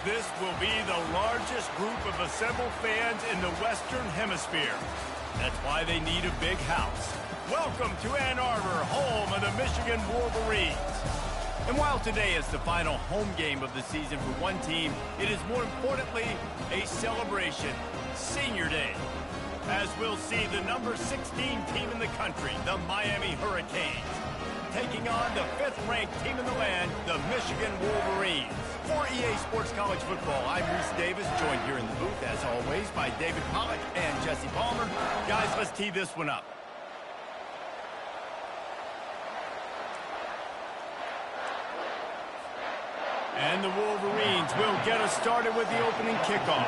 This will be the largest group of assembled fans in the Western Hemisphere. That's why they need a big house. Welcome to Ann Arbor, home of the Michigan Wolverines. And while today is the final home game of the season for one team, it is more importantly a celebration, Senior Day. As we'll see the number 16 team in the country, the Miami Hurricanes, taking on the 5th-ranked team in the land, the Michigan Wolverines. For EA Sports College Football, I'm Reese Davis, joined here in the booth, as always, by David Pollack and Jesse Palmer. Guys, let's tee this one up. And the Wolverines will get us started with the opening kickoff.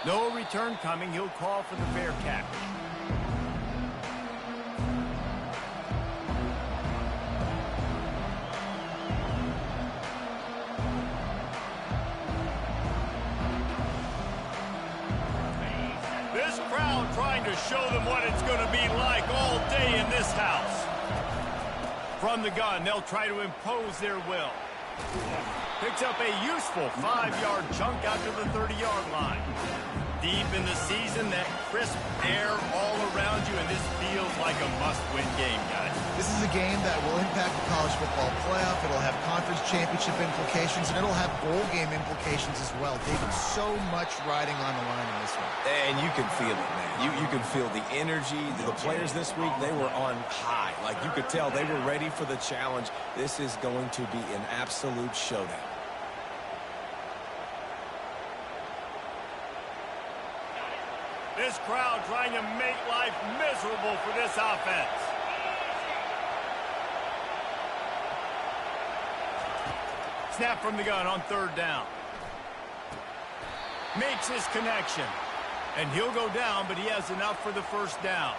No return coming. He'll call for the fair catch. This crowd trying to show them what it's going to be like all day in this house. From the gun, they'll try to impose their will. Picks up a useful 5-yard chunk out to the 30-yard line. Deep in the season, that crisp air all around you, and this feels like a must-win game, guys. This is a game that will impact the college football playoff. It'll have conference championship implications, and it'll have bowl game implications as well. David, so much riding on the line in this one. And you can feel it, man. You can feel the energy. The players this week, they were on high. Like, you could tell they were ready for the challenge. This is going to be an absolute showdown. This crowd trying to make life miserable for this offense. Snap from the gun on 3rd down. Makes his connection. And he'll go down, but he has enough for the 1st down.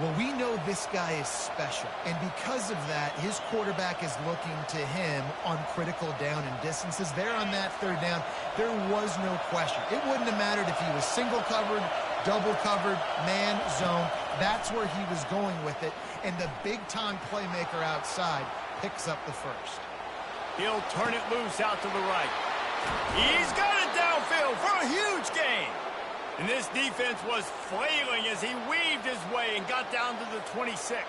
Well, we know this guy is special, and because of that, his quarterback is looking to him on critical down and distances. There on that 3rd down, there was no question. It wouldn't have mattered if he was single covered, double covered, man, zone. That's where he was going with it, and the big-time playmaker outside picks up the 1st. He'll turn it loose out to the right. He's got it downfield for a huge gain. And this defense was flailing as he weaved his way and got down to the 26.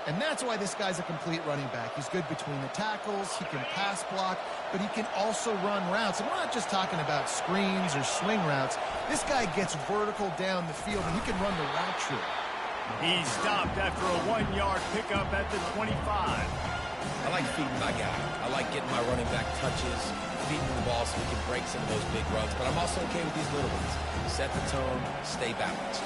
And that's why this guy's a complete running back. He's good between the tackles, he can pass block, but he can also run routes. And we're not just talking about screens or swing routes. This guy gets vertical down the field, and he can run the route tree. He stopped after a 1-yard pickup at the 25. I like feeding my guy. I like getting my running back touches, feeding the ball so we can break some of those big runs. But I'm also okay with these little ones. Set the tone, stay balanced.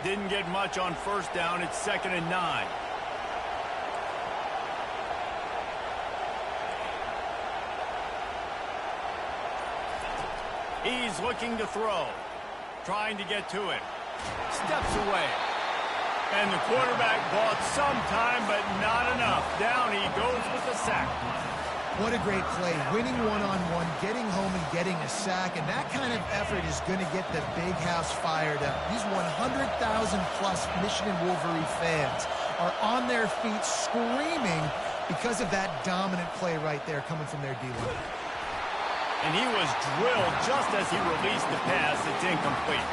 Didn't get much on 1st down. It's 2nd and 9. He's looking to throw. Trying to get to it. Steps away. And the quarterback bought some time, but not enough. Down he goes with the sack. What a great play. Winning one-on-one, getting home and getting a sack, and that kind of effort is going to get the big house fired up. These 100,000-plus Michigan Wolverine fans are on their feet screaming because of that dominant play right there coming from their D-line. And he was drilled just as he released the pass. It's incomplete.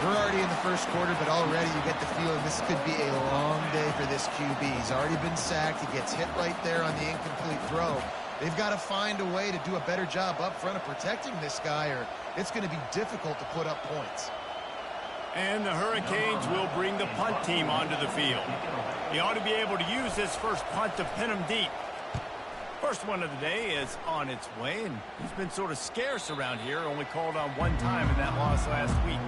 We're already in the 1st quarter, but already you get the feeling this could be a long day for this QB. He's already been sacked. He gets hit right there on the incomplete throw. They've got to find a way to do a better job up front of protecting this guy, or it's going to be difficult to put up points. And the Hurricanes will bring the punt team onto the field. He ought to be able to use this first punt to pin him deep. First one of the day is on its way, and he's been sort of scarce around here, only called on 1 time in that loss last week.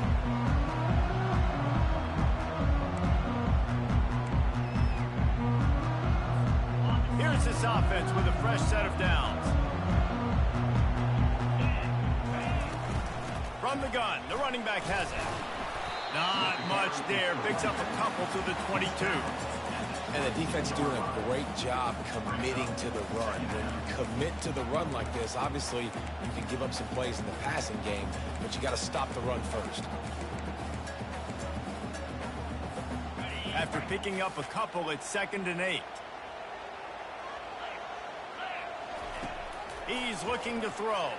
Here's this offense with a fresh set of downs. From the gun, the running back has it. Not much there, picks up a couple to the 22. And the defense is doing a great job committing to the run. When you commit to the run like this, obviously you can give up some plays in the passing game, but you got to stop the run first. After picking up a couple, it's 2nd and 8. He's looking to throw.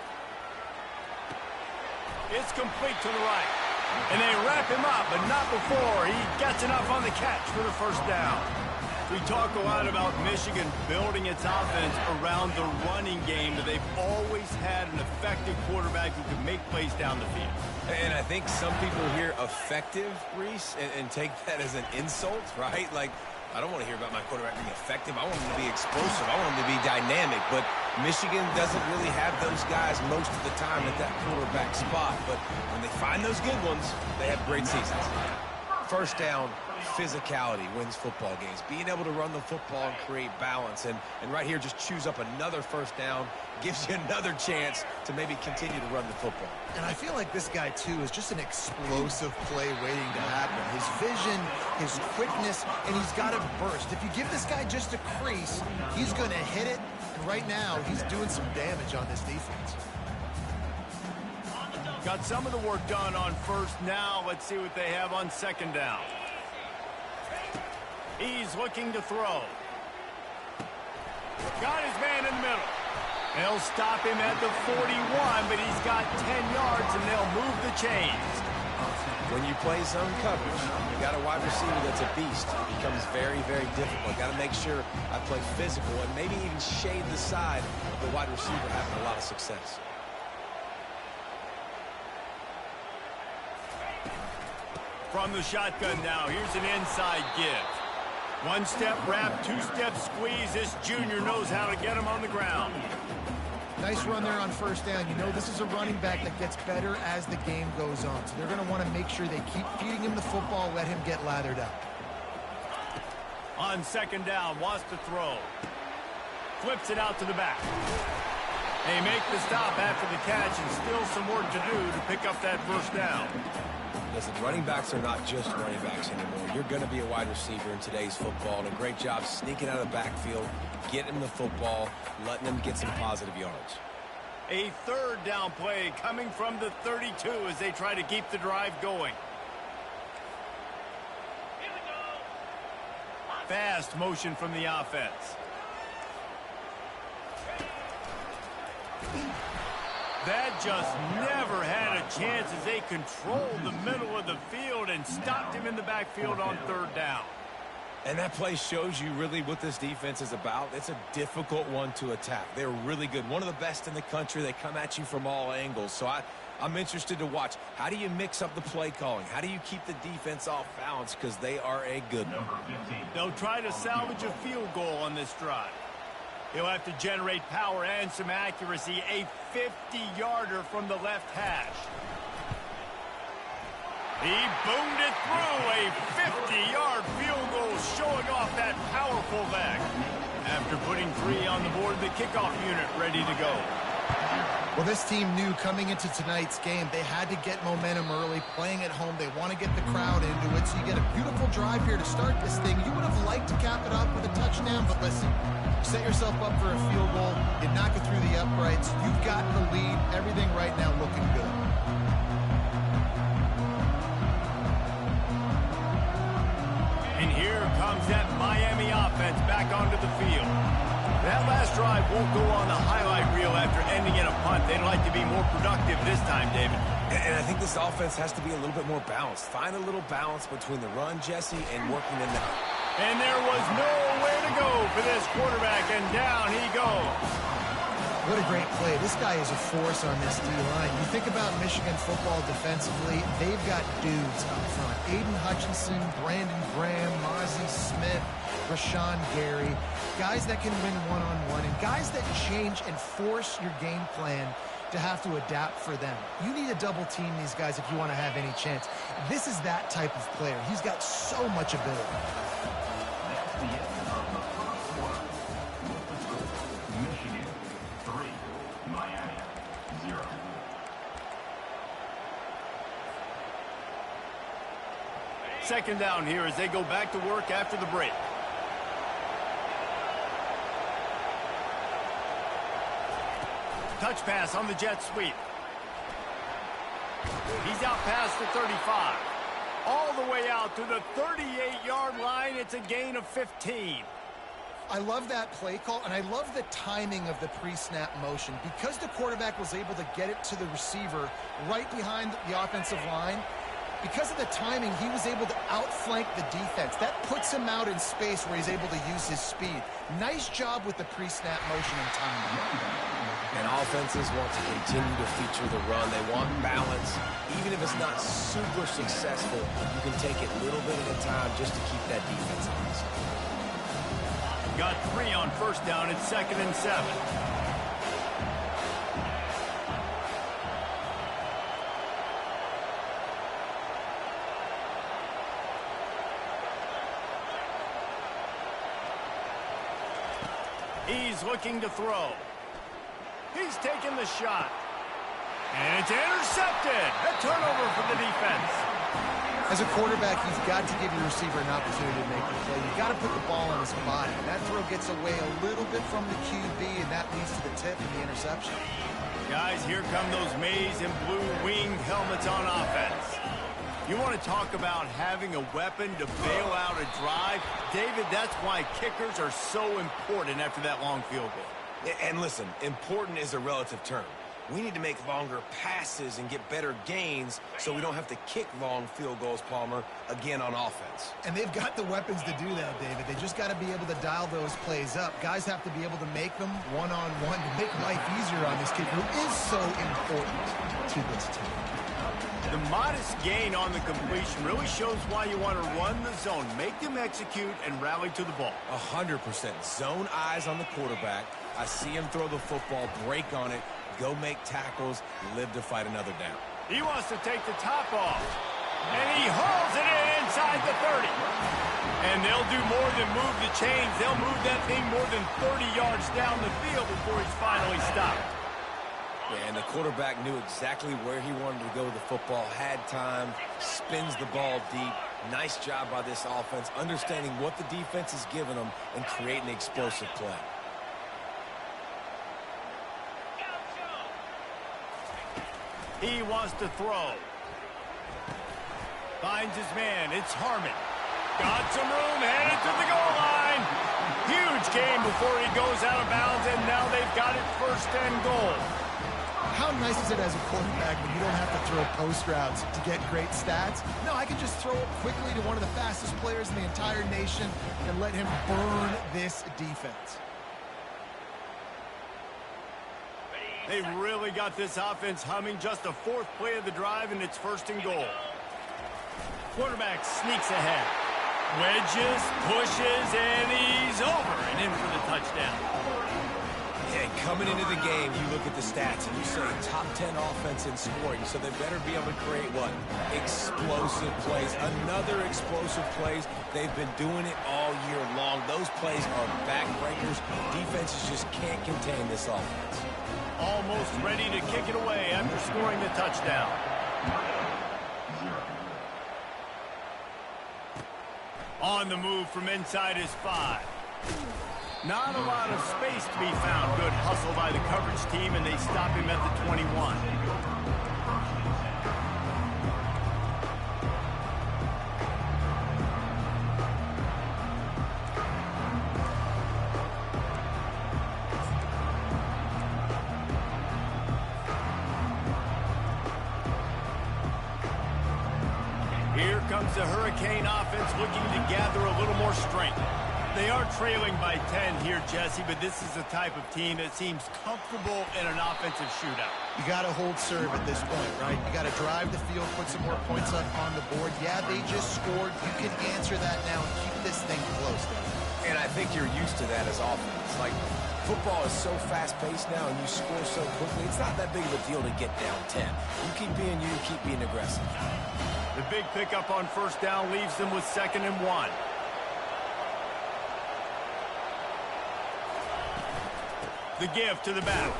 It's complete to the right. And they wrap him up, but not before he gets enough on the catch for the first down. We talk a lot about Michigan building its offense around the running game, but they've always had an effective quarterback who can make plays down the field. And I think some people hear effective, Reese, and take that as an insult, right? Like, I don't want to hear about my quarterback being effective. I want him to be explosive. I want him to be dynamic. But Michigan doesn't really have those guys most of the time at that quarterback spot. But when they find those good ones, they have great seasons. First down, physicality wins football games. Being able to run the football and create balance. And right here, just choose up another first down. Gives you another chance to maybe continue to run the football. And I feel like this guy, too, is just an explosive play waiting to happen. His vision, his quickness, and he's got a burst. If you give this guy just a crease, he's going to hit it. And right now, he's doing some damage on this defense. Got some of the work done on first. Now let's see what they have on 2nd down. He's looking to throw. Got his man in the middle. They'll stop him at the 41, but he's got 10 yards, and they'll move the chains. When you play zone coverage, you got a wide receiver that's a beast. It becomes very, very difficult. Got to make sure I play physical and maybe even shade the side of the wide receiver having a lot of success. From the shotgun now, here's an inside give. One-step wrap, two-step squeeze. This junior knows how to get him on the ground. Nice run there on first down. You know, this is a running back that gets better as the game goes on. So they're going to want to make sure they keep feeding him the football, let him get lathered up. On 2nd down, wants to throw. Flips it out to the back. They make the stop after the catch, and still some work to do to pick up that first down. Listen, running backs are not just running backs anymore. You're going to be a wide receiver in today's football, and a great job sneaking out of the backfield, getting the football, letting them get some positive yards. A 3rd down play coming from the 32 as they try to keep the drive going. Fast motion from the offense. That just never had a chance as they controlled the middle of the field and stopped him in the backfield on 3rd down. And that play shows you really what this defense is about. It's a difficult one to attack. They're really good. One of the best in the country. They come at you from all angles. So I'm interested to watch. How do you mix up the play calling? How do you keep the defense off balance? Because they are a good one. They'll try to salvage a field goal on this drive. He'll have to generate power and some accuracy. A 50-yarder from the left hash. He boomed it through. A 50-yard field goal showing off that powerful leg. After putting 3 on the board, the kickoff unit ready to go. Well, this team knew coming into tonight's game they had to get momentum early, playing at home. They want to get the crowd into it, so you get a beautiful drive here to start this thing. You would have liked to cap it off with a touchdown, but listen, you set yourself up for a field goal, you knock it through the uprights, you've got the lead, everything right now looking good. And here comes that Miami offense back onto the field. That last drive won't go on the highlight reel after ending in a punt. They'd like to be more productive this time, David. And I think this offense has to be a little bit more balanced. Find a little balance between the run, Jesse, and working in the... And there was nowhere to go for this quarterback, and down he goes. What a great play. This guy is a force on this D-line. You think about Michigan football defensively, they've got dudes up front. Aiden Hutchinson, Brandon Graham, Mozzie Smith, Rashawn Gary. Guys that can win one-on-one and guys that change and force your game plan to have to adapt for them. You need to double team these guys if you want to have any chance. This is that type of player. He's got so much ability. Michigan 3, Miami 0. Second down here as they go back to work after the break. Touch pass on the jet sweep. He's out past the 35. All the way out to the 38-yard line. It's a gain of 15. I love that play call, and I love the timing of the pre-snap motion. Because the quarterback was able to get it to the receiver right behind the offensive line, because of the timing, he was able to outflank the defense. That puts him out in space where he's able to use his speed. Nice job with the pre-snap motion and timing. And offenses want to continue to feature the run. They want balance. Even if it's not super successful, you can take it little bit at a time just to keep that defense honest. Got 3 on first down. It's 2nd and 7. He's looking to throw. He's taking the shot. And it's intercepted. A turnover for the defense. As a quarterback, you've got to give your receiver an opportunity to make the play. You've got to put the ball on his body. That throw gets away a little bit from the QB, and that leads to the tip and the interception. Guys, here come those maize and blue winged helmets on offense. You want to talk about having a weapon to bail out a drive? David, that's why kickers are so important after that long field goal. And listen, important is a relative term. We need to make longer passes and get better gains so we don't have to kick long field goals, Palmer, again on offense. And they've got the weapons to do that, David. They just got to be able to dial those plays up. Guys have to be able to make them one-on-one to make life easier on this kid who is so important to this team. The modest gain on the completion really shows why you want to run the zone, make them execute, and rally to the ball. 100%. Zone eyes on the quarterback. I see him throw the football, break on it, go make tackles, live to fight another down. He wants to take the top off. And he hauls it in inside the 30. And they'll do more than move the chains. They'll move that thing more than 30 yards down the field before he's finally stopped. Yeah, and the quarterback knew exactly where he wanted to go with the football, had time, spins the ball deep. Nice job by this offense, understanding what the defense is giving them and creating an explosive play. He wants to throw. Finds his man. It's Harmon. Got some room, headed to the goal line. Huge gain before he goes out of bounds, and now they've got it 1st and goal. How nice is it as a quarterback when you don't have to throw post routes to get great stats? No, I can just throw it quickly to one of the fastest players in the entire nation and let him burn this defense. They really got this offense humming. Just the 4th play of the drive, and it's 1st and goal. Quarterback sneaks ahead. Wedges, pushes, and he's over and in for the touchdown. Yeah, coming into the game, you look at the stats and you say top 10 offense in scoring, so they better be able to create what? Explosive plays. Another explosive plays. They've been doing it all year long. Those plays are backbreakers. Defenses just can't contain this offense. Almost ready to kick it away after scoring the touchdown. On the move from inside his 5. Not a lot of space to be found. Good hustle by the coverage team, and they stop him at the 21. Here comes the Hurricane offense looking to gather a little more strength. They are trailing by 10 here, Jesse, but this is the type of team that seems comfortable in an offensive shootout. You got to hold serve at this point, right? You got to drive the field, put some more points up on the board. Yeah, they just scored. You can answer that now and keep this thing close. And I think you're used to that as offense. Like, football is so fast-paced now and you score so quickly, it's not that big of a deal to get down 10. You keep being you, keep being aggressive. The big pickup on 1st down leaves them with 2nd and 1. The give to the back.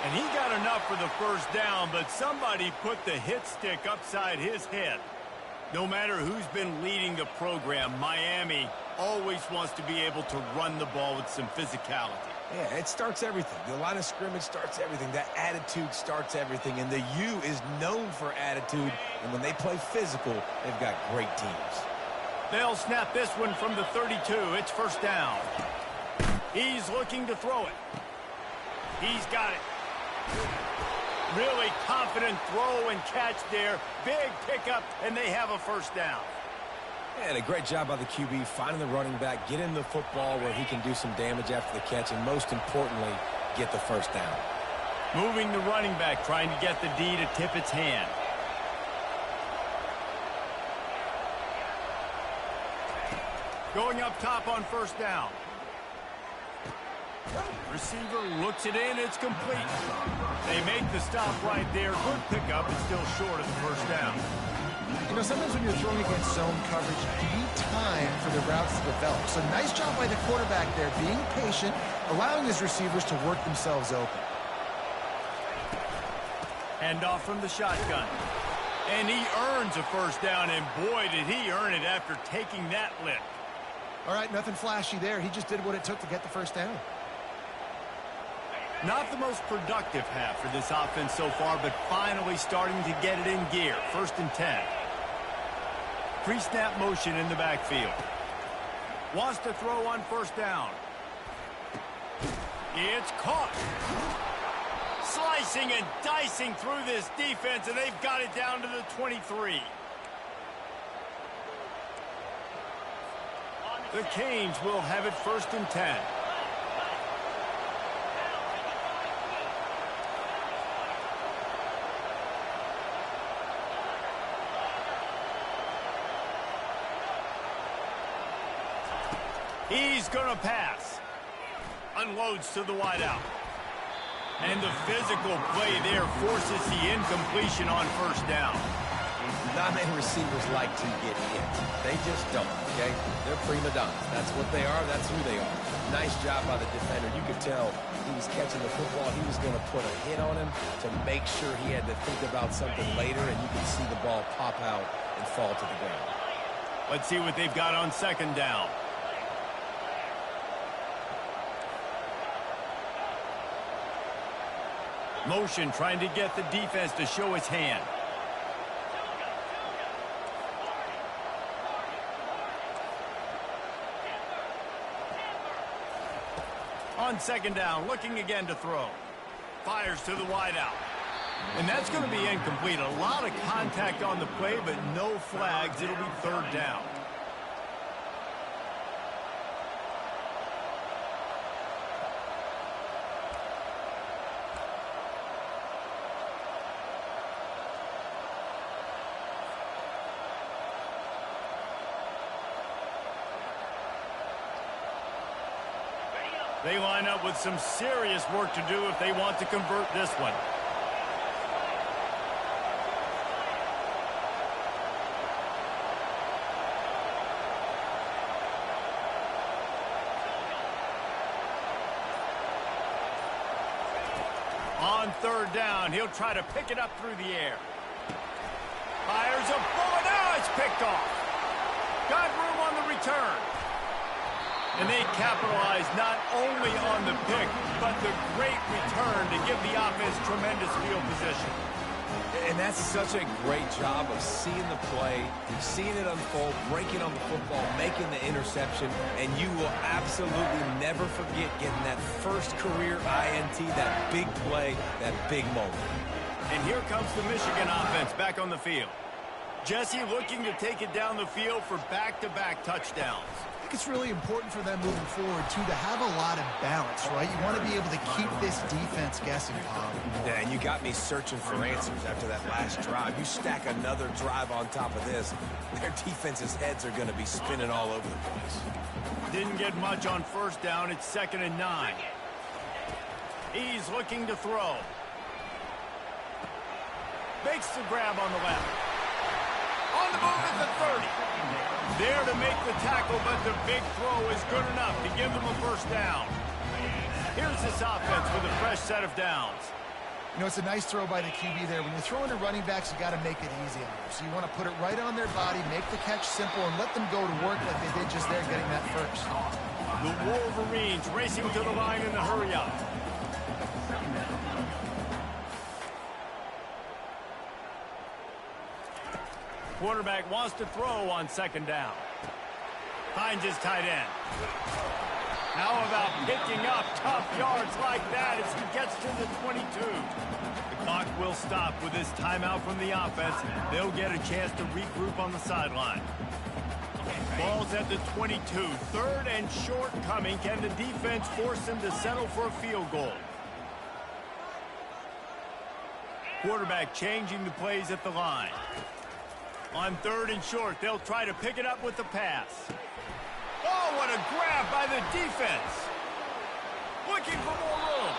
And he got enough for the 1st down, but somebody put the hit stick upside his head. No matter who's been leading the program, Miami always wants to be able to run the ball with some physicality. Yeah, it starts everything. The line of scrimmage starts everything. That attitude starts everything. And the U is known for attitude. And when they play physical, they've got great teams. They'll snap this one from the 32. It's first down. He's looking to throw it. He's got it. Really confident throw and catch there. Big pickup, and they have a first down. And a great job by the QB finding the running back, getting the football where he can do some damage after the catch, and most importantly, get the first down. Moving the running back, trying to get the D to tip its hand. Going up top on first down. Receiver looks it in. It's complete. They make the stop right there. Good pickup. It's still short of the first down. You know, sometimes when you're throwing against zone coverage, you need time for the routes to develop. So nice job by the quarterback there, being patient, allowing his receivers to work themselves open. Handoff from the shotgun. And he earns a first down, and boy, did he earn it after taking that lick. All right, nothing flashy there. He just did what it took to get the first down. Not the most productive half for this offense so far, but finally starting to get it in gear. First and 10. Pre-snap motion in the backfield. Wants to throw on first down. It's caught. Slicing and dicing through this defense, and they've got it down to the 23. The Canes will have it first and 10. He's going to pass. Unloads to the wideout. And the physical play there forces the incompletion on first down. Not many receivers like to get hit. They just don't, okay? They're prima donnas. That's what they are. That's who they are. Nice job by the defender. You could tell he was catching the football. He was going to put a hit on him to make sure he had to think about something later, and you could see the ball pop out and fall to the ground. Let's see what they've got on second down. Motion trying to get the defense to show its hand. On second down, looking again to throw. Fires to the wideout. And that's going to be incomplete. A lot of contact on the play, but no flags. It'll be third down. They line up with some serious work to do if they want to convert this one. On third down, he'll try to pick it up through the air. Fires a bullet. Now it's picked off. Got room on the return. And they capitalize not only on the pick, but the great return to give the offense tremendous field position. And that's such a great job of seeing the play, seeing it unfold, breaking on the football, making the interception, and you will absolutely never forget getting that first career INT, that big play, that big moment. And here comes the Michigan offense back on the field. Jesse looking to take it down the field for back-to-back touchdowns. I think it's really important for them moving forward, too, to have a lot of balance, right? You want to be able to keep this defense guessing, Tom. Yeah, and you got me searching for answers after that last drive. You stack another drive on top of this, their defense's heads are going to be spinning all over the place. Didn't get much on first down. It's 2nd and 9. He's looking to throw. Makes the grab on the left. On the move at the 30. There to make the tackle, but the big throw is good enough to give them a first down. Here's this offense with a fresh set of downs. You know, it's a nice throw by the QB there. When you're throwing to running backs, you got to make it easy on them. So you want to put it right on their body, make the catch simple, and let them go to work like they did just there getting that first. The Wolverines racing to the line in the hurry-up. Quarterback wants to throw on second down. Finds his tight end. How about picking up tough yards like that as he gets to the 22? The clock will stop with this timeout from the offense. They'll get a chance to regroup on the sideline. Ball's at the 22. Third and short coming. Can the defense force him to settle for a field goal? Quarterback changing the plays at the line. On third and short, they'll try to pick it up with the pass. Oh, what a grab by the defense. Looking for more room.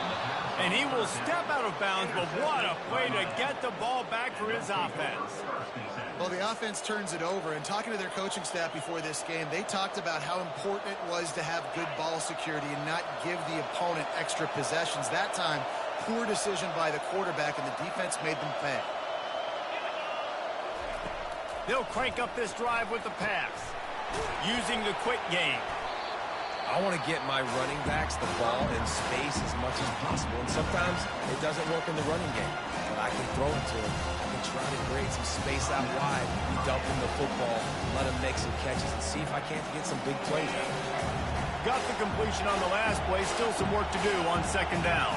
And he will step out of bounds, but what a play to get the ball back for his offense. Well, the offense turns it over, and talking to their coaching staff before this game, they talked about how important it was to have good ball security and not give the opponent extra possessions. That time, poor decision by the quarterback, and the defense made them pay. They'll crank up this drive with the pass, using the quick game. I want to get my running backs the ball in space as much as possible, and sometimes it doesn't work in the running game, but I can throw it to them. I can try to create some space out wide, dump him the football, let him make some catches, and see if I can't get some big plays out. Got the completion on the last play, still some work to do on second down.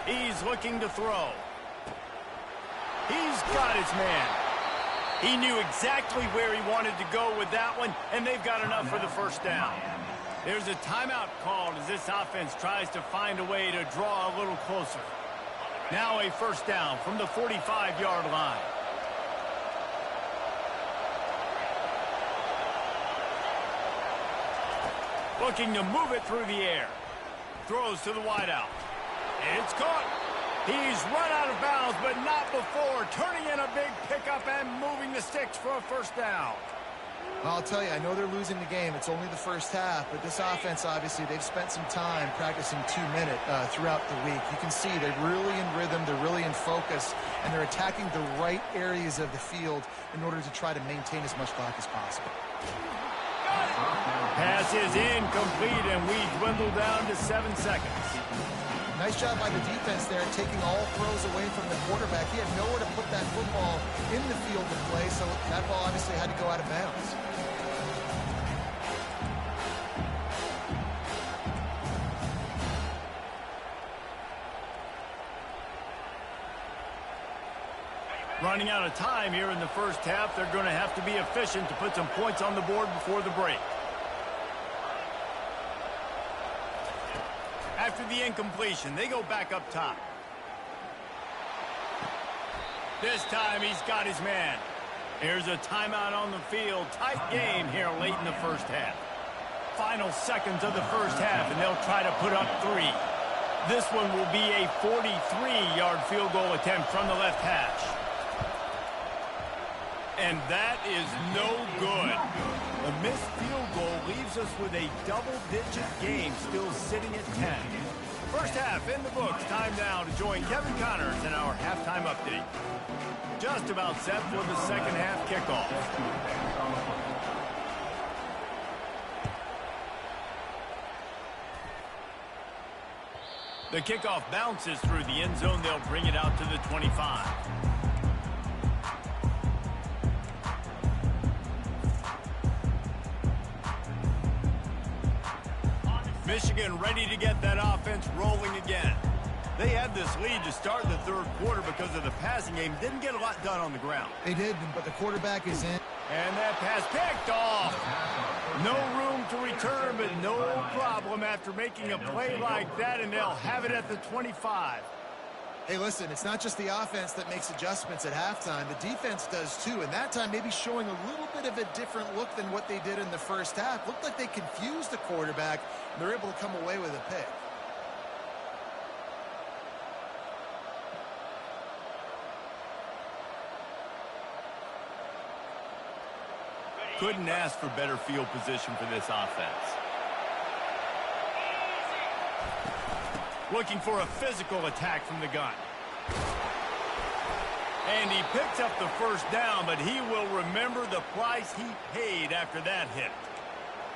He's looking to throw. He's got his man. He knew exactly where he wanted to go with that one, and they've got enough for the first down. There's a timeout called as this offense tries to find a way to draw a little closer. Now a first down from the 45-yard line. Looking to move it through the air. Throws to the wideout. It's caught. He's run out of bounds, but not before. Turning in a big pickup and moving the sticks for a first down. I'll tell you, I know they're losing the game. It's only the first half, but this offense, obviously, they've spent some time practicing 2-minute throughout the week. You can see they're really in rhythm, they're really in focus, and they're attacking the right areas of the field in order to try to maintain as much clock as possible. Pass is incomplete, and we dwindle down to 7 seconds. Nice job by the defense there, taking all throws away from the quarterback. He had nowhere to put that football in the field to play, so that ball obviously had to go out of bounds. Running out of time here in the first half. They're going to have to be efficient to put some points on the board before the break. After the incompletion, they go back up top. This time he's got his man. Here's a timeout on the field. Tight game here late in the first half. Final seconds of the first half, and they'll try to put up 3. This one will be a 43-yard field goal attempt from the left hash. And that is no good. A missed field goal leaves us with a double-digit game still sitting at 10. First half in the books. Time now to join Kevin Connors in our halftime update. Just about set for the second half kickoff. The kickoff bounces through the end zone. They'll bring it out to the 25. Michigan ready to get that offense rolling again. They had this lead to start the third quarter because of the passing game. Didn't get a lot done on the ground. They did, but the quarterback is in. And that pass picked off. No room to return, but no problem after making a play like that, and they'll have it at the 25. Hey, listen, it's not just the offense that makes adjustments at halftime. The defense does too, and that time maybe showing a little bit of a different look than what they did in the first half. Looked like they confused the quarterback, and they're able to come away with a pick. Couldn't ask for better field position for this offense. Looking for a physical attack from the gun. And he picks up the first down, but he will remember the price he paid after that hit.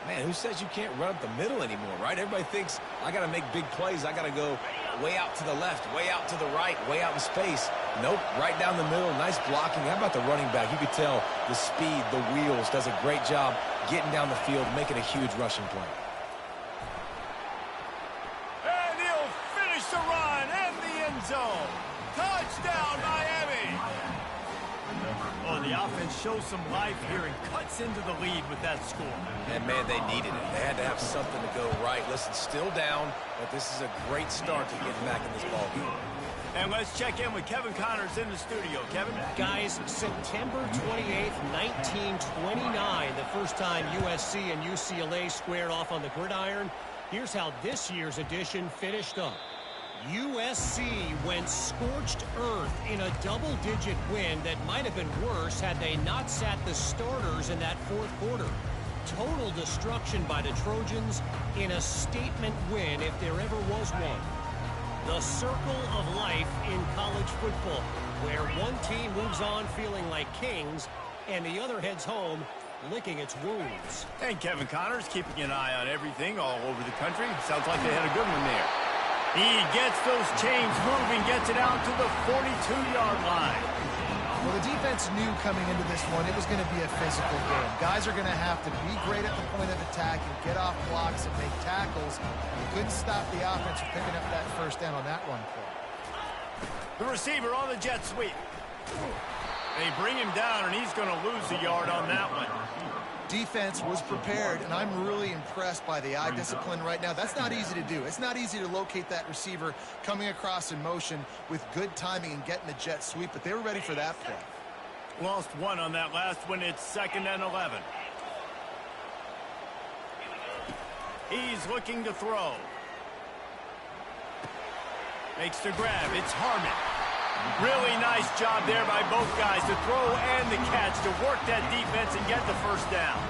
Man, who says you can't run up the middle anymore, right? Everybody thinks I got to make big plays. I got to go way out to the left, way out to the right, way out in space. Nope, right down the middle. Nice blocking. How about the running back? You could tell the speed, the wheels, does a great job getting down the field, making a huge rushing play. And he'll finish the run and the end zone. Touchdown, Miami. Oh, the offense shows some life here and cuts into the lead with that score. And, man, they needed it. They had to have something to go right. Listen, still down, but this is a great start to getting back in this ballgame. And let's check in with Kevin Connors in the studio. Kevin? Guys, September 28th, 1929, the first time USC and UCLA squared off on the gridiron. Here's how this year's edition finished up. USC went scorched earth in a double-digit win that might have been worse had they not sat the starters in that fourth quarter. Total destruction by the Trojans in a statement win if there ever was one. The circle of life in college football, where one team moves on feeling like kings and the other heads home licking its wounds. And Kevin Connors keeping an eye on everything all over the country. Sounds like they had a good one there. He gets those chains moving, gets it out to the 42-yard line. Well, the defense knew coming into this one it was going to be a physical game. Guys are going to have to be great at the point of attack and get off blocks and make tackles. You couldn't stop the offense from picking up that first down on that run play. The receiver on the jet sweep. They bring him down, and he's going to lose a yard on that one. Defense was prepared, and I'm really impressed by the eye discipline right now. That's not easy to do. It's not easy to locate that receiver coming across in motion with good timing and getting the jet sweep, but they were ready for that play. Lost one on that last one. It's 2nd and 11. He's looking to throw. Makes the grab. It's Harmon. Really nice job there by both guys to throw and the catch to work that defense and get the first down.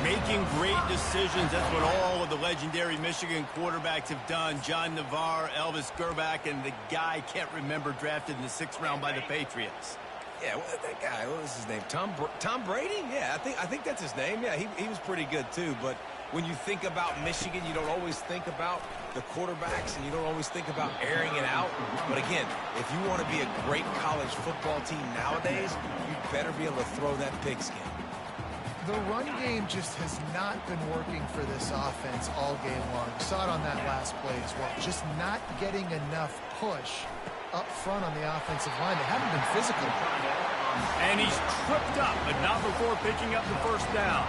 Making great decisions. That's what all of the legendary Michigan quarterbacks have done. John Navarre, Elvis Gerbach, and the guy can't remember drafted in the 6th round by the Patriots. Yeah, that guy, what was his name? Tom Brady? Yeah, I think that's his name. Yeah, he was pretty good too. But when you think about Michigan, you don't always think about the quarterbacks, and you don't always think about airing it out. But again, if you want to be a great college football team nowadays, you better be able to throw that pigskin. The run game just has not been working for this offense all game long. You saw it on that last play as well. Just not getting enough push up front on the offensive line. They haven't been physical. And he's tripped up, but not before picking up the first down.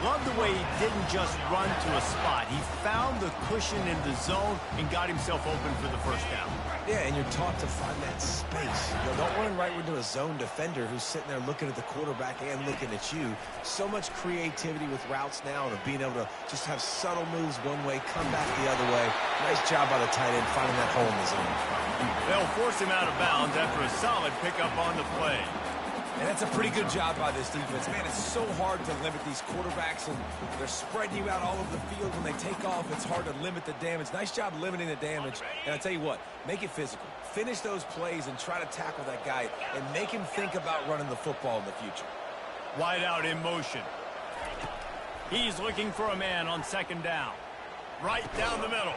Love the way he didn't just run to a spot. He found the cushion in the zone and got himself open for the first down. Yeah, and you're taught to find that space. You know, don't run right into a zone defender who's sitting there looking at the quarterback and looking at you. So much creativity with routes now and of being able to just have subtle moves one way, come back the other way. Nice job by the tight end finding that hole in the zone. They'll force him out of bounds after a solid pickup on the play. And that's a pretty good job by this defense. Man, it's so hard to limit these quarterbacks, and they're spreading you out all over the field. When they take off, it's hard to limit the damage. Nice job limiting the damage. And I tell you what, make it physical. Finish those plays and try to tackle that guy and make him think about running the football in the future. Wide out in motion. He's looking for a man on 2nd down. Right down the middle.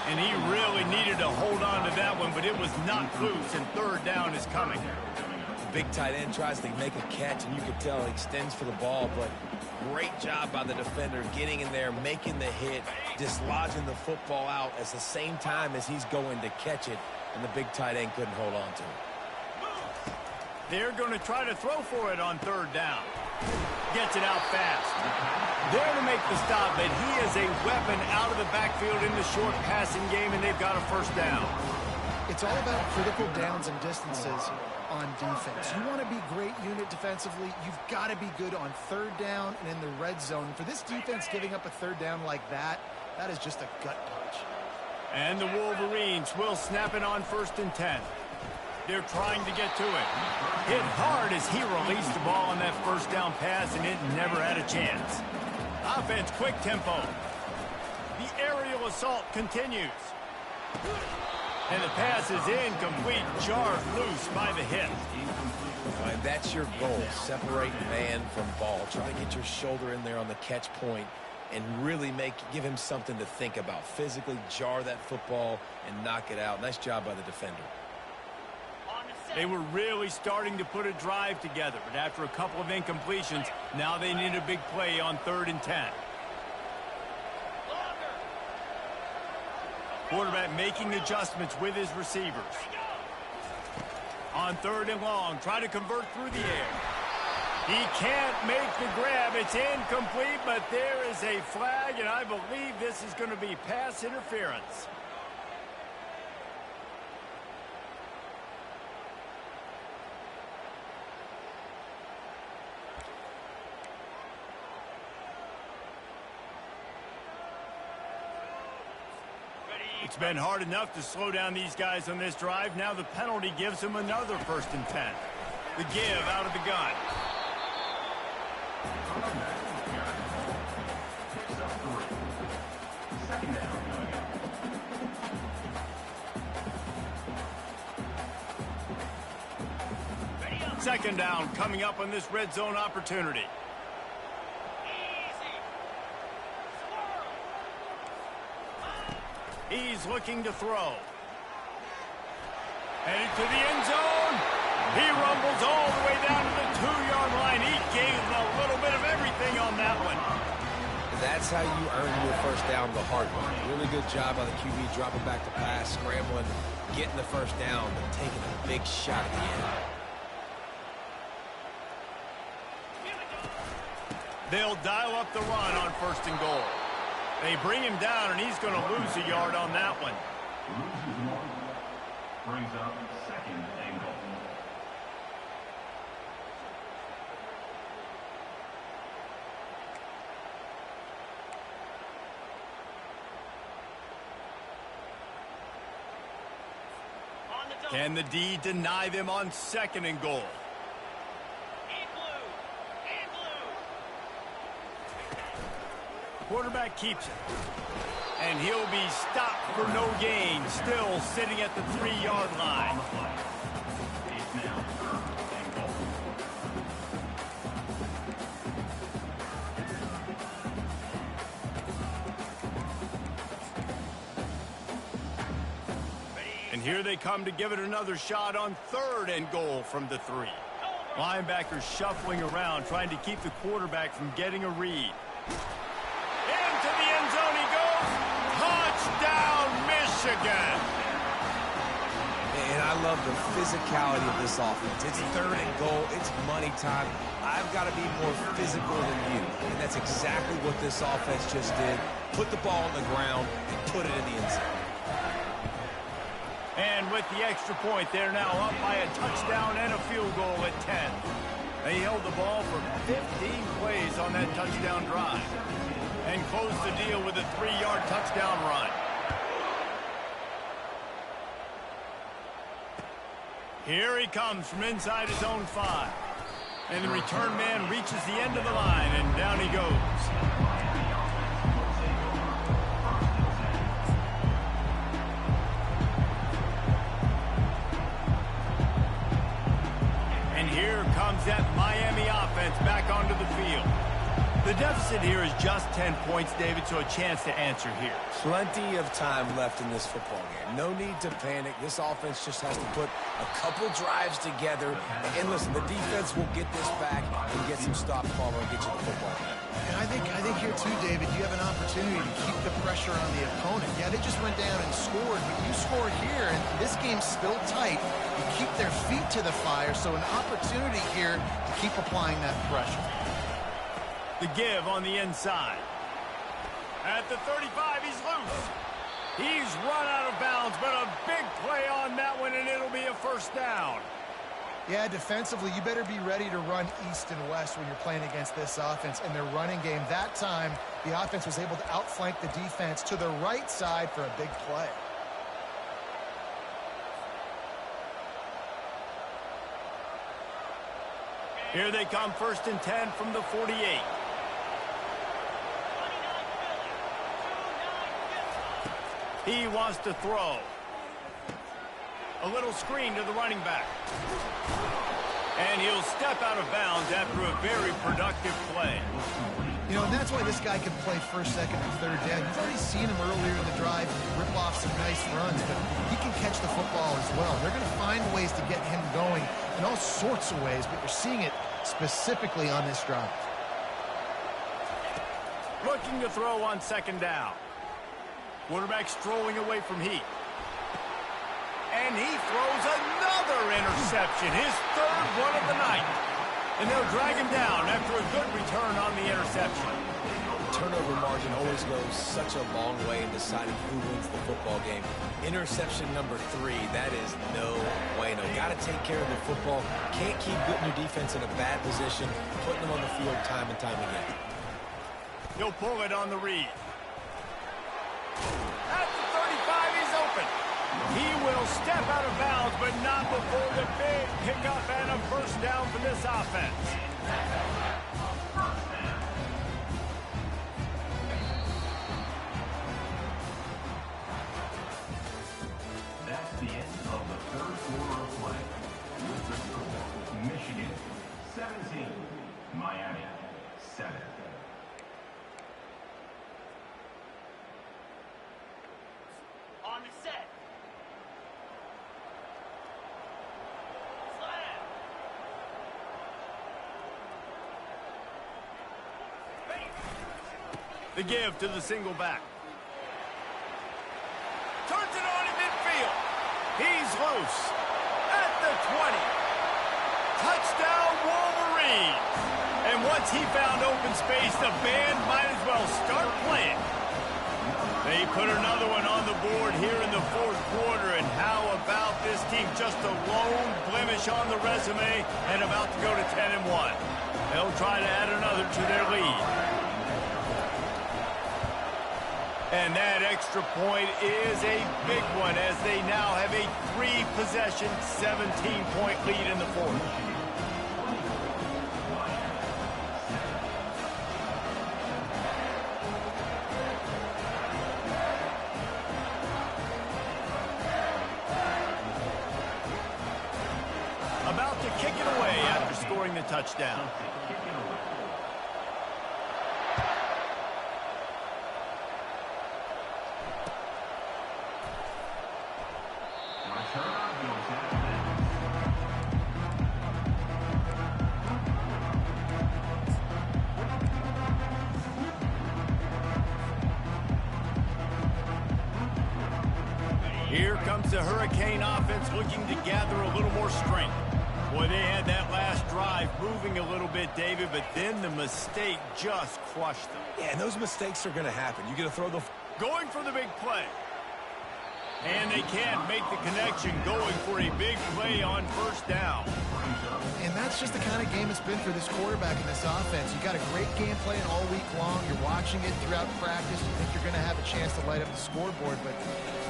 And he really needed to hold on to that one, but it was knocked loose, and 3rd down is coming. Big tight end tries to make a catch, and you can tell he extends for the ball, but great job by the defender getting in there, making the hit, dislodging the football out at the same time as he's going to catch it, and the big tight end couldn't hold on to it. They're going to try to throw for it on 3rd down. Gets it out fast. There to make the stop, but he is a weapon out of the backfield in the short passing game, and they've got a first down. It's all about critical downs and distances on defense. You want to be great unit defensively, you've got to be good on 3rd down and in the red zone. For this defense giving up a 3rd down like that, that is just a gut punch. And the Wolverines will snap it on 1st and 10. They're trying to get to it. Hit hard as he released the ball on that first down pass, and it never had a chance. Offense, quick tempo. The aerial assault continues. And the pass is incomplete, jarred loose by the hit. Right, that's your goal, separate man from ball. Try to get your shoulder in there on the catch point and really give him something to think about. Physically jar that football and knock it out. Nice job by the defender. They were really starting to put a drive together, but after a couple of incompletions, now they need a big play on 3rd and 10. Quarterback making adjustments with his receivers. On 3rd and long, trying to convert through the air. He can't make the grab. It's incomplete, but there is a flag, and I believe this is going to be pass interference. It's been hard enough to slow down these guys on this drive. Now the penalty gives them another 1st and 10. The give out of the gun. Second down coming up on this red zone opportunity. He's looking to throw. Headed to the end zone. He rumbles all the way down to the 2-yard line. He gave a little bit of everything on that one. That's how you earn your 1st down the hard way. Really good job by the QB dropping back to pass, scrambling, getting the 1st down, but taking a big shot at the end. They'll dial up the run on 1st and goal. They bring him down, and he's going to lose a yard on that one. Loses 1. Brings up 2nd and goal. Can the D deny them on 2nd and goal? Quarterback keeps it. And he'll be stopped for no gain. Still sitting at the 3-yard line. It's now 3rd and goal. And here they come to give it another shot on 3rd and goal from the 3. Linebackers shuffling around, trying to keep the quarterback from getting a read. Into the end zone he goes. Touchdown, Michigan. And I love the physicality of this offense. It's 3rd and goal. It's money time. I've got to be more physical than you. And that's exactly what this offense just did. Put the ball on the ground and put it in the end zone. And with the extra point, they're now up by a touchdown and a field goal at 10. They held the ball for 15 plays on that touchdown drive and closed the deal with a 3-yard touchdown run. Here he comes from inside his own 5. And the return man reaches the end of the line, and down he goes. Here comes that Miami offense back onto the field. The deficit here is just 10 points, David, so a chance to answer here. Plenty of time left in this football game. No need to panic. This offense just has to put a couple drives together. And listen, the defense will get this back and get some stop call and get you the football back. And I think here too, David, you have an opportunity to keep the pressure on the opponent. Yeah, they just went down and scored, but you scored here, and this game's still tight. You keep their feet to the fire, so an opportunity here to keep applying that pressure. The give on the inside. At the 35, he's loose. He's run out of bounds, but a big play on that one, and it'll be a 1st down. Yeah, defensively, you better be ready to run east and west when you're playing against this offense and their running game. That time, the offense was able to outflank the defense to the right side for a big play. Here they come, 1st and 10 from the 48. He wants to throw. A little screen to the running back. And he'll step out of bounds after a very productive play. You know, and that's why this guy can play first, second, and third down. You've already seen him earlier in the drive rip off some nice runs, but he can catch the football as well. They're going to find ways to get him going in all sorts of ways, but you're seeing it specifically on this drive. Looking to throw on second down. Quarterback strolling away from heat. And he throws another interception, his third one of the night. And they'll drag him down after a good return on the interception. Turnover margin always goes such a long way in deciding who wins the football game. Interception number 3, that is no bueno. Got to take care of the football. Can't keep putting your defense in a bad position, putting them on the field time and time again. He'll pull it on the read. At the 35, he's open. He will step out of bounds, but not before the big pickup and a first down for this offense. That's the end of the third quarter of play. With the score, Michigan 17, Miami 7. On the set. Slam. The give to the single back. Turns it on in midfield. He's loose. At the 20. Touchdown, Wolverines. And once he found open space, the band might as well start playing. They put another one on the board here in the fourth quarter. And how about this team? Just a lone blemish on the resume and about to go to 10-1. They'll try to add another to their lead. And that extra point is a big one as they now have a 3-possession, 17-point lead in the fourth. About to kick it away after scoring the touchdown. Here comes the Hurricane offense looking to gather a little more strength. Boy, they had that last drive moving a little bit, David, but then the mistake just crushed them. Yeah, and those mistakes are going to happen. You got to throw the... Going for the big play. And they can't make the connection, going for a big play on first down. And that's just the kind of game it's been for this quarterback in this offense. You got a great game plan all week long. You're watching it throughout practice. You think you're going to have a chance to light up the scoreboard, but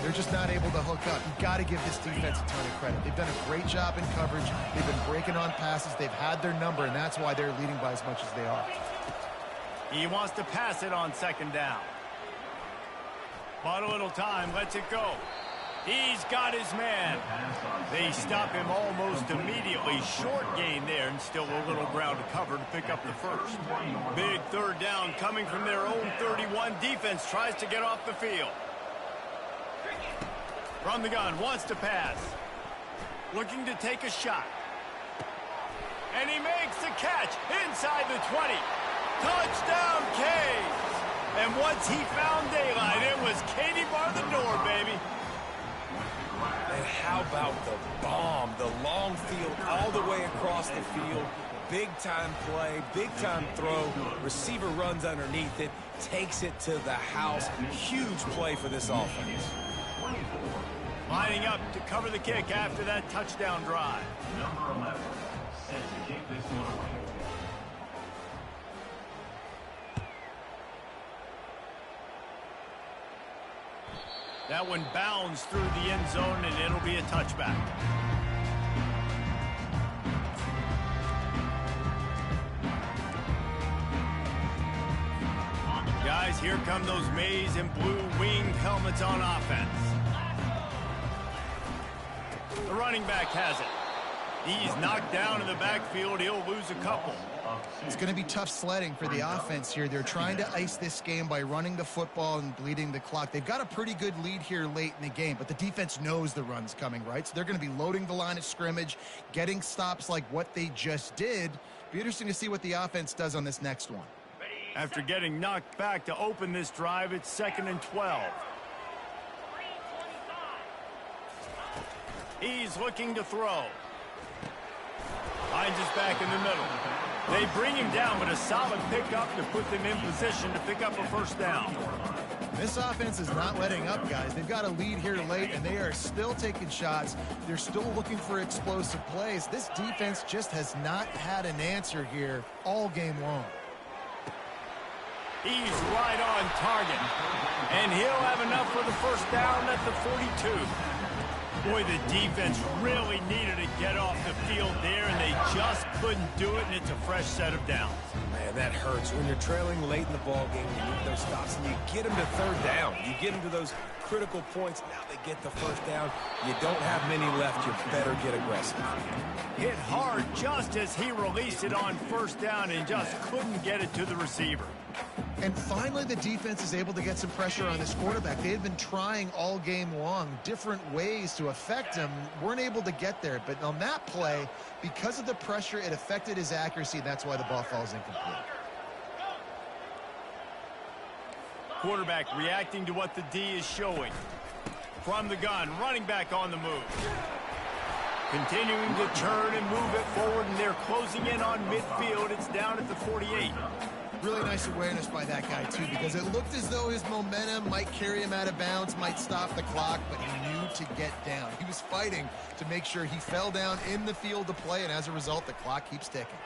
they're just not able to hook up. You've got to give this defense a ton of credit. They've done a great job in coverage. They've been breaking on passes. They've had their number, and that's why they're leading by as much as they are. He wants to pass it on second down. Bought a little time, lets it go. He's got his man. They stop him almost immediately. Short gain there and still a little ground to cover to pick up the first. Big third down coming from their own 31. Defense tries to get off the field. From the gun, wants to pass. Looking to take a shot. And he makes the catch inside the 20. Touchdown, Canes. And once he found daylight, it was Katie bar the door, baby. And how about the bomb, the long field all the way across the field. Big-time play, big-time throw. Receiver runs underneath it, takes it to the house. Huge play for this offense. Lining up to cover the kick after that touchdown drive. Number 11, set to kick this one away. That one bounds through the end zone, and it'll be a touchback. Guys, here come those maize and blue winged helmets on offense. The running back has it. He's knocked down in the backfield. He'll lose a couple. It's going to be tough sledding for the offense here. They're trying to ice this game by running the football and bleeding the clock. They've got a pretty good lead here late in the game, but the defense knows the run's coming, right? So they're going to be loading the line of scrimmage, getting stops like what they just did. Be interesting to see what the offense does on this next one. After getting knocked back to open this drive, it's 2nd and 12. He's looking to throw. Finds his back in the middle. They bring him down, but a solid pickup to put them in position to pick up a first down. This offense is not letting up, guys. They've got a lead here late, and they are still taking shots. They're still looking for explosive plays. This defense just has not had an answer here all game long. He's right on target, and he'll have enough for the first down at the 42. Boy, the defense really needed to get off the field there, and they just couldn't do it, and it's a fresh set of downs. Man, that hurts. When you're trailing late in the ball game, you need those stops, and you get them to third down. You get them to those critical points. Now they get the first down. You don't have many left. You better get aggressive. Hit hard just as he released it on first down and just couldn't get it to the receiver. And finally, the defense is able to get some pressure on this quarterback. They had been trying all game long different ways to affect him. Weren't able to get there. But on that play, because of the pressure, it affected his accuracy. That's why the ball falls incomplete. Quarterback reacting to what the D is showing. From the gun, running back on the move. Continuing to turn and move it forward, and they're closing in on midfield. It's down at the 48. Really nice awareness by that guy, too, because it looked as though his momentum might carry him out of bounds, might stop the clock, but he knew to get down. He was fighting to make sure he fell down in the field to play, and as a result, the clock keeps ticking.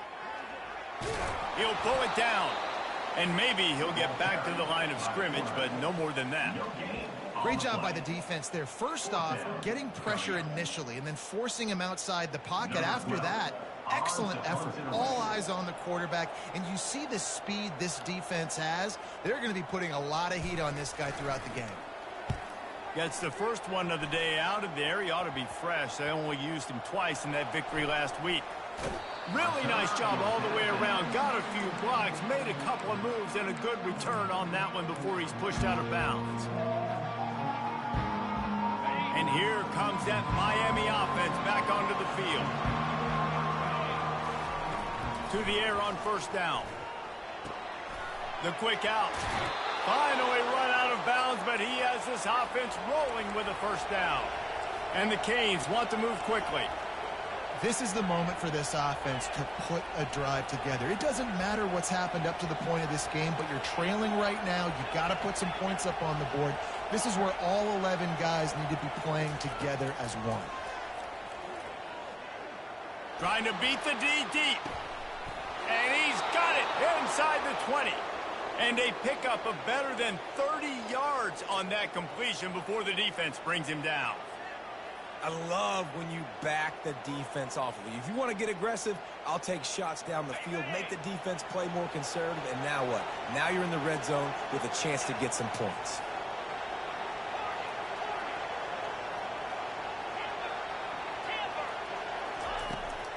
He'll pull it down, and maybe he'll get back to the line of scrimmage, but no more than that. Great job by the defense there. First off, getting pressure initially, and then forcing him outside the pocket. After that, excellent effort. All eyes on the quarterback, and you see the speed this defense has. They're going to be putting a lot of heat on this guy throughout the game. Gets the first one of the day out of there. He ought to be fresh. They only used him twice in that victory last week. Really nice job all the way around. Got a few blocks, made a couple of moves, and a good return on that one before he's pushed out of bounds. And here comes that Miami offense back onto the field. To the air on first down. The quick out. Finally run out of bounds, but he has this offense rolling with a first down. And the Canes want to move quickly. This is the moment for this offense to put a drive together. It doesn't matter what's happened up to the point of this game, but you're trailing right now. You got to put some points up on the board. This is where all 11 guys need to be playing together as one. Trying to beat the D deep. And he's got it inside the 20. And they pick up a better than 30 yards on that completion before the defense brings him down. I love when you back the defense off of you. If you want to get aggressive, I'll take shots down the field, make the defense play more conservative, and now what? Now you're in the red zone with a chance to get some points.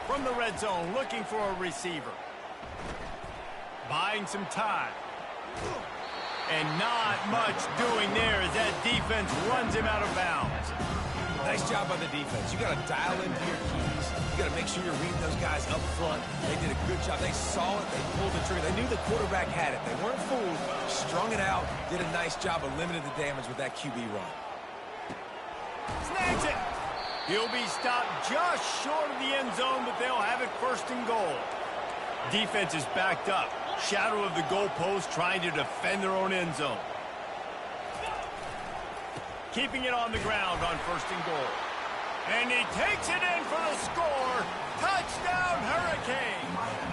From the red zone, looking for a receiver. Buying some time. And not much doing there as that defense runs him out of bounds. Nice job by the defense. You got to dial into your keys. You got to make sure you're reading those guys up front. They did a good job. They saw it. They pulled the trigger. They knew the quarterback had it. They weren't fooled. Strung it out. Did a nice job of limiting the damage with that QB run. Snags it. He'll be stopped just short of the end zone, but they'll have it first and goal. Defense is backed up. Shadow of the goalpost trying to defend their own end zone. Keeping it on the ground on first and goal. And he takes it in for the score. Touchdown, Hurricane!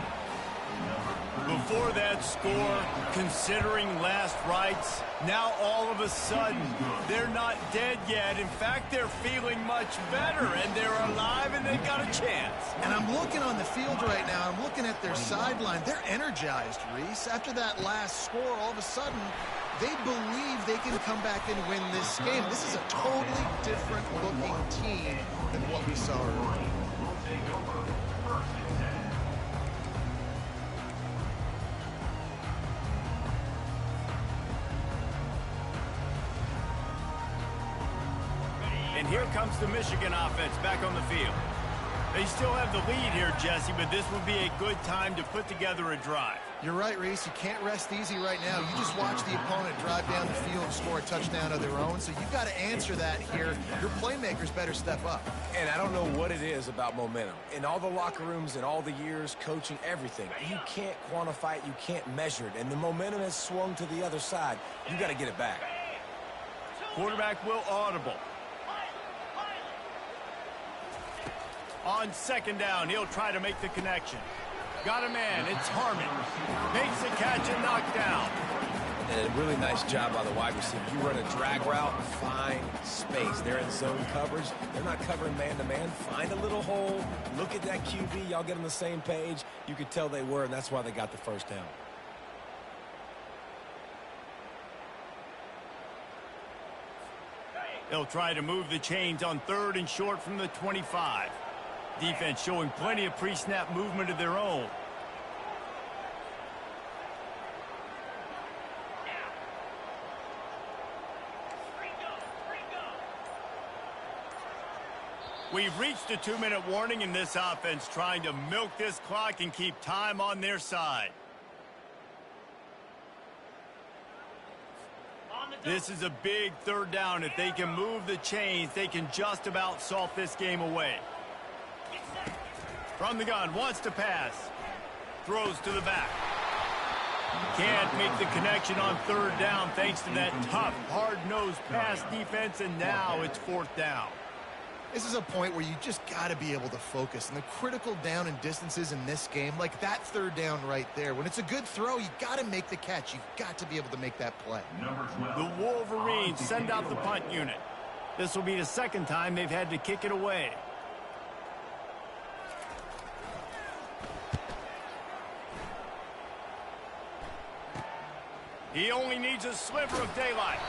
Before that score, considering last rites, now all of a sudden, they're not dead yet. In fact, they're feeling much better, and they're alive, and they've got a chance. And I'm looking on the field right now. I'm looking at their sideline. They're energized, Reese. After that last score, all of a sudden, They believe they can come back and win this game. This is a totally different looking team than what we saw earlier. And here comes the Michigan offense back on the field. They still have the lead here, Jesse, but this would be a good time to put together a drive. You're right, Reese. You can't rest easy right now. You just watch the opponent drive down the field and score a touchdown of their own, so you've got to answer that here. Your playmakers better step up. And I don't know what it is about momentum. In all the locker rooms, in all the years, coaching, everything, you can't quantify it, you can't measure it, and the momentum has swung to the other side. You got to get it back. Quarterback will audible. On second down, he'll try to make the connection. Got a man, it's Harmon. Makes the catch and knocked down. And a really nice job by the wide receiver. You run a drag route, find space. They're in zone coverage. They're not covering man-to-man. Find a little hole. Look at that QB. Y'all get on the same page. You could tell they were, and that's why they got the first down. They'll try to move the chains on third and short from the 25. Defense showing plenty of pre-snap movement of their own. We've reached a 2-minute warning in this offense, trying to milk this clock and keep time on their side. This is a big third down. If they can move the chains, they can just about salt this game away. From the gun, wants to pass. Throws to the back. Can't make the connection on third down thanks to that tough, hard-nosed pass defense, and now it's fourth down. This is a point where you just got to be able to focus. And the critical down and distances in this game, like that third down right there, when it's a good throw, you got to make the catch. You've got to be able to make that play. The Wolverines send out the punt unit. This will be the second time they've had to kick it away. He only needs a sliver of daylight.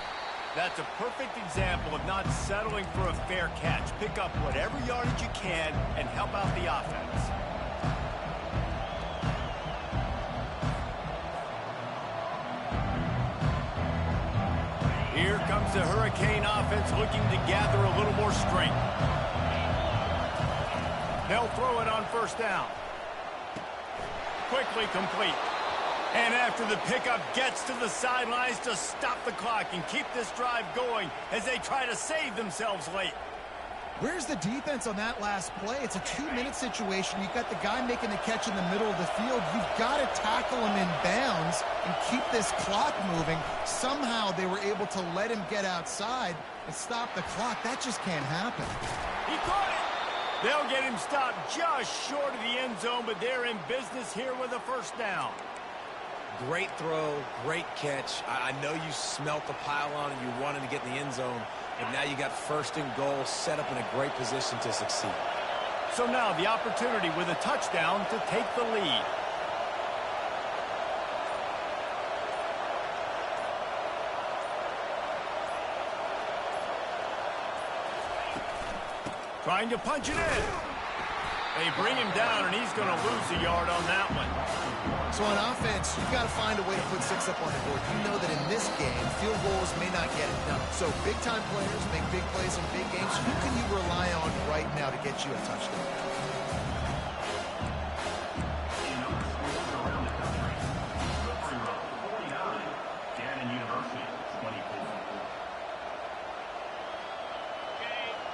That's a perfect example of not settling for a fair catch. Pick up whatever yardage you can and help out the offense. Here comes the Hurricane offense looking to gather a little more strength. They'll throw it on first down. Quickly complete. And after the pickup, gets to the sidelines to stop the clock and keep this drive going as they try to save themselves late. Where's the defense on that last play? It's a 2-minute situation. You've got the guy making the catch in the middle of the field. You've got to tackle him in bounds and keep this clock moving. Somehow they were able to let him get outside and stop the clock. That just can't happen. He caught it. They'll get him stopped just short of the end zone, but they're in business here with a first down. Great throw, great catch. I know you smelt the pylon and you wanted to get in the end zone, but now you got first and goal set up in a great position to succeed. So now the opportunity with a touchdown to take the lead. Trying to punch it in. They bring him down, and he's going to lose a yard on that one. So on offense, you've got to find a way to put 6 up on the board. You know that in this game, field goals may not get it done. So big-time players make big plays in big games. Who can you rely on right now to get you a touchdown?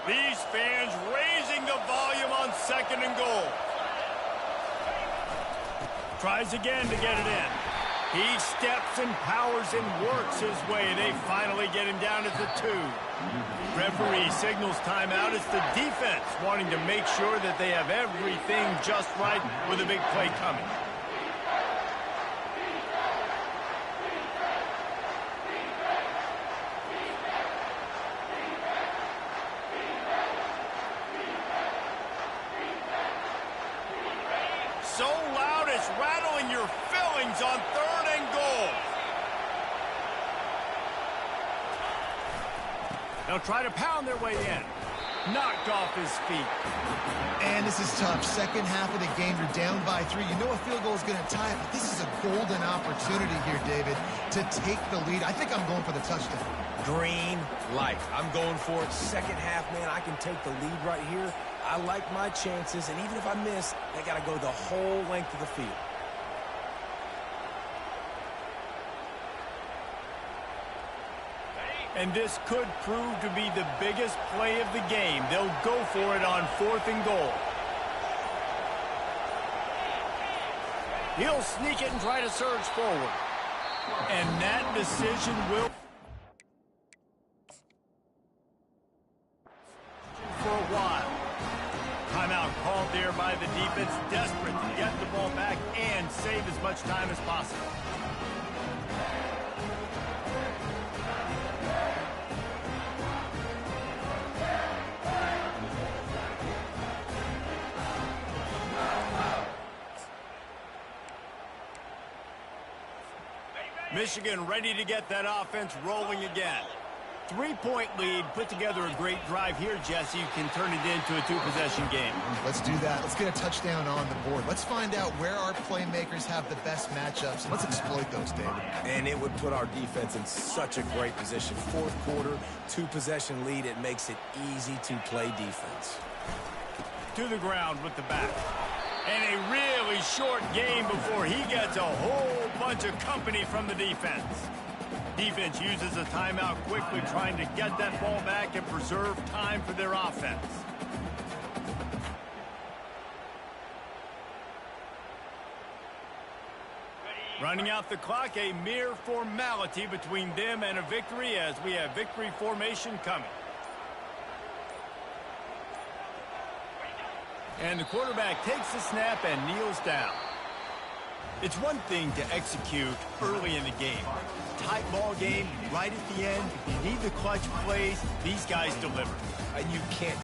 These fans raising the volume on second and goal. Tries again to get it in. He steps and powers and works his way. They finally get him down at the 2. Referee signals timeout. It's the defense wanting to make sure that they have everything just right with a big play coming. So loud it's rattling your fillings on third and goal. They'll try to pound their way in. Knocked off his feet. And this is tough. Second half of the game, you're down by 3. You know a field goal is going to tie it, but this is a golden opportunity here, David, to take the lead. I think I'm going for the touchdown. Green light. I'm going for it. Second half, man, I can take the lead right here. I like my chances, and even if I miss, they got to go the whole length of the field. And this could prove to be the biggest play of the game. They'll go for it on 4th and goal. He'll sneak it and try to surge forward. And that decision will... for a while. Timeout called there by the defense, desperate to get the ball back and save as much time as possible. Michigan ready to get that offense rolling again. 3-point lead, put together a great drive here, Jesse. You can turn it into a 2-possession game. Let's do that. Let's get a touchdown on the board. Let's find out where our playmakers have the best matchups. Let's exploit those, David. And it would put our defense in such a great position. 4th quarter, 2-possession lead. It makes it easy to play defense. To the ground with the back. And a really short game before he gets a whole bunch of company from the defense. Defense uses a timeout quickly, trying to get that ball back and preserve time for their offense. Running out the clock, a mere formality between them and a victory as we have victory formation coming. And the quarterback takes the snap and kneels down. It's one thing to execute early in the game. Tight ball game, right at the end. You need the clutch plays. These guys deliver. You can't